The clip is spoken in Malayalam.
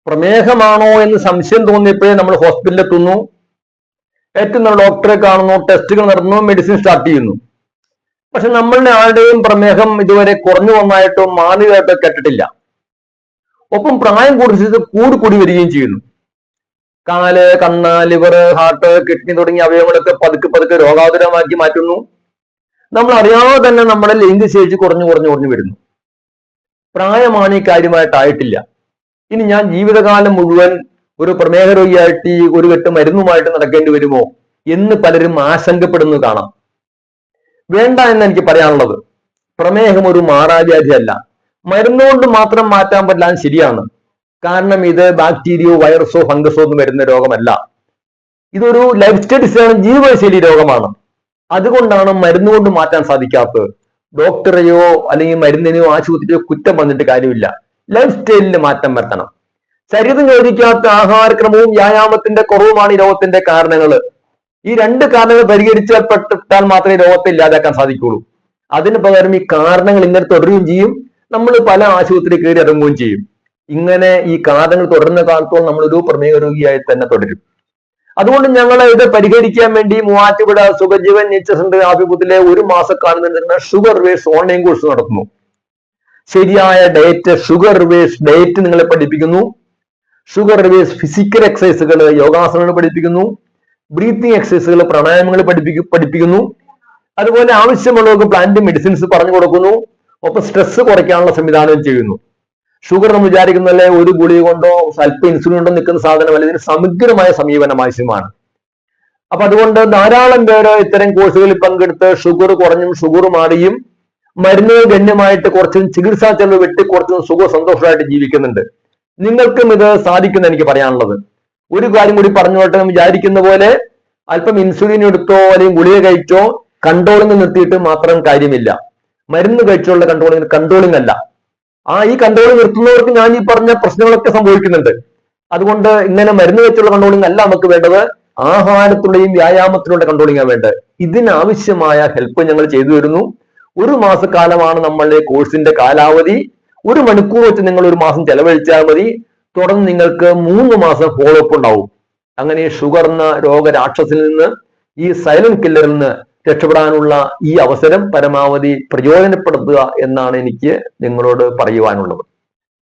പ്രമേഹമാണോ എന്ന് സംശയം തോന്നിയപ്പോഴേ നമ്മൾ ഹോസ്പിറ്റലിൽ എത്തുന്നു, ഏറ്റവും നല്ല ഡോക്ടറെ കാണുന്നു, ടെസ്റ്റുകൾ നടത്തുന്നു, മെഡിസിൻ സ്റ്റാർട്ട് ചെയ്യുന്നു. പക്ഷെ നമ്മളുടെ ആരുടെയും പ്രമേഹം ഇതുവരെ കുറഞ്ഞു വന്നായിട്ടോ മാറിയതായിട്ടോ കേട്ടിട്ടില്ല. ഒപ്പം പ്രായം കൂടി വരികയും ചെയ്യുന്നു. കാല്, കണ്ണ്, ലിവർ, ഹാർട്ട്, കിഡ്നി തുടങ്ങിയ അവയവങ്ങളൊക്കെ പതുക്കെ പതുക്കെ രോഗാതുരമാക്കി മാറ്റുന്നു. നമ്മൾ അറിയാതെ തന്നെ നമ്മുടെ ലിംഗശേഷി കുറഞ്ഞു വരുന്നു. പ്രായമാണ് ഈ കാര്യമായിട്ടായിട്ടില്ല. ഇനി ഞാൻ ജീവിതകാലം മുഴുവൻ ഒരു പ്രമേഹ രോഗിയായിട്ട് ഒരു കെട്ട് മരുന്നുമായിട്ട് നടക്കേണ്ടി വരുമോ എന്ന് പലരും ആശങ്കപ്പെടുന്നത് കാണാം. വേണ്ട എന്ന് എനിക്ക് പറയാനുള്ളത്. പ്രമേഹം ഒരു മാറാവ്യാധിയല്ല. മരുന്നുകൊണ്ട് മാത്രം മാറ്റാൻ പറ്റില്ല, ശരിയാണ്. കാരണം ഇത് ബാക്ടീരിയോ വൈറസോ ഫംഗസോ ഒന്നും വരുന്ന രോഗമല്ല. ഇതൊരു ലൈഫ് സ്റ്റൈൽ ഡിസീസാണ്, ജീവിതശൈലി രോഗമാണ്. അതുകൊണ്ടാണ് മരുന്നുകൊണ്ട് മാറ്റാൻ സാധിക്കാത്തത്. ഡോക്ടറെയോ അല്ലെങ്കിൽ മരുന്നിനെയോ ആശുപത്രിയോ കുറ്റം പറഞ്ഞിട്ട് കാര്യമില്ല. ലൈഫ് സ്റ്റൈലിൽ മാറ്റം വരുത്തണം. ശരീരം യോജിക്കാത്ത ആഹാരക്രമവും വ്യായാമത്തിന്റെ കുറവുമാണ് ഈ രോഗത്തിന്റെ കാരണങ്ങൾ. ഈ രണ്ട് കാരണങ്ങൾ പരിഹരിച്ചപ്പെട്ടാൽ മാത്രമേ രോഗത്തെ ഇല്ലാതാക്കാൻ സാധിക്കുള്ളൂ. അതിന് പകരം ഈ കാരണങ്ങൾ ഇങ്ങനെ തുടരുകയും ചെയ്യും. നമ്മൾ പല ആശുപത്രി കയറി ഇറങ്ങുകയും ചെയ്യും. ഇങ്ങനെ ഈ കാരണങ്ങൾ തുടരുന്ന കാലത്തോളം നമ്മളൊരു പ്രമേഹ രോഗിയായി തന്നെ തുടരും. അതുകൊണ്ട് ഞങ്ങൾ ഇത് പരിഹരിക്കാൻ വേണ്ടി മൂവാറ്റുപുഴ സുഖജീവൻ നേച്ചർ സെന്റർ ആഭിമുഖ്യത്തിലെ ഒരു മാസക്കാലം നീണ്ടുന്ന ഷുഗർ റിവേഴ്സ് ഓൺലൈൻ കോഴ്സ് നടത്തുന്നു. ശരിയായ ഡയറ്റ്, ഷുഗർ റിവേഴ്സ് ഡയറ്റ് നിങ്ങളെ പഠിപ്പിക്കുന്നു. ഷുഗർ റിവേഴ്സ് ഫിസിക്കൽ എക്സസൈസുകൾ, യോഗാസനങ്ങൾ പഠിപ്പിക്കുന്നു. ബ്രീത്തിങ് എക്സസൈസുകൾ, പ്രാണായാമങ്ങൾ പഠിപ്പിക്കുന്നു. അതുപോലെ ആവശ്യമുള്ളവർക്ക് പ്ലാന്റ് മെഡിസിൻസ് പറഞ്ഞു കൊടുക്കുന്നു. ഒപ്പം സ്ട്രെസ് കുറയ്ക്കാനുള്ള സംവിധാനം ചെയ്യുന്നു. ഷുഗർ നമ്മൾ വിചാരിക്കുന്നതല്ലേ ഒരു ഗുളിക കൊണ്ടോ അല്പം ഇൻസുലിൻ കൊണ്ടോ നിൽക്കുന്ന സാധനമല്ല. ഇതിന് സമഗ്രമായ സമീപനം ആവശ്യമാണ്. അപ്പൊ അതുകൊണ്ട് ധാരാളം പേര് ഇത്തരം കോഴ്സുകളിൽ പങ്കെടുത്ത് ഷുഗർ കുറഞ്ഞും ഷുഗർ മാറിയും മരുന്നുകൾ ഗണ്യമായിട്ട് കുറച്ചും ചികിത്സാ ചെലവ് വെട്ടി കുറച്ചും സന്തോഷമായിട്ട് ജീവിക്കുന്നുണ്ട്. നിങ്ങൾക്കും ഇത് സാധിക്കുന്ന എനിക്ക് പറയാനുള്ളത്. ഒരു കാര്യം കൂടി പറഞ്ഞോട്ടെ, വിചാരിക്കുന്ന പോലെ അല്പം ഇൻസുലിൻ എടുത്തോ അല്ലെങ്കിൽ ഗുളിക കഴിച്ചോ കൺട്രോളിങ് നിർത്തിയിട്ട് മാത്രം കാര്യമില്ല. മരുന്ന് കഴിച്ചുള്ള കൺട്രോളിങ് അല്ല. ഈ കൺട്രോളിങ് നിർത്തുന്നവർക്ക് ഞാൻ ഈ പറഞ്ഞ പ്രശ്നങ്ങളൊക്കെ സംഭവിക്കുന്നുണ്ട്. അതുകൊണ്ട് ഇങ്ങനെ മരുന്ന് വെച്ചുള്ള കൺട്രോളിങ് അല്ല നമുക്ക് വേണ്ടത്. ആഹാരത്തിലൂടെയും വ്യായാമത്തിലൂടെ കൺട്രോളിങ് ആണ് വേണ്ടത്. ഇതിനാവശ്യമായ ഹെൽപ്പ് ഞങ്ങൾ ചെയ്തു വരുന്നു. ഒരു മാസക്കാലമാണ് നമ്മളുടെ കോഴ്സിന്റെ കാലാവധി. 1 മണിക്കൂർ വെച്ച് നിങ്ങൾ ഒരു മാസം ചെലവഴിച്ചാൽ മതി. തുടർന്ന് നിങ്ങൾക്ക് 3 മാസം ഫോളോ അപ്പ് ഉണ്ടാവും. അങ്ങനെ ഷുഗർ എന്ന രോഗരാക്ഷസിൽ നിന്ന്, ഈ സൈലന്റ് കില്ലറിൽ നിന്ന് രക്ഷപ്പെടാനുള്ള ഈ അവസരം പരമാവധി പ്രയോജനപ്പെടുത്തുക എന്നാണ് എനിക്ക് നിങ്ങളോട് പറയുവാനുള്ളത്.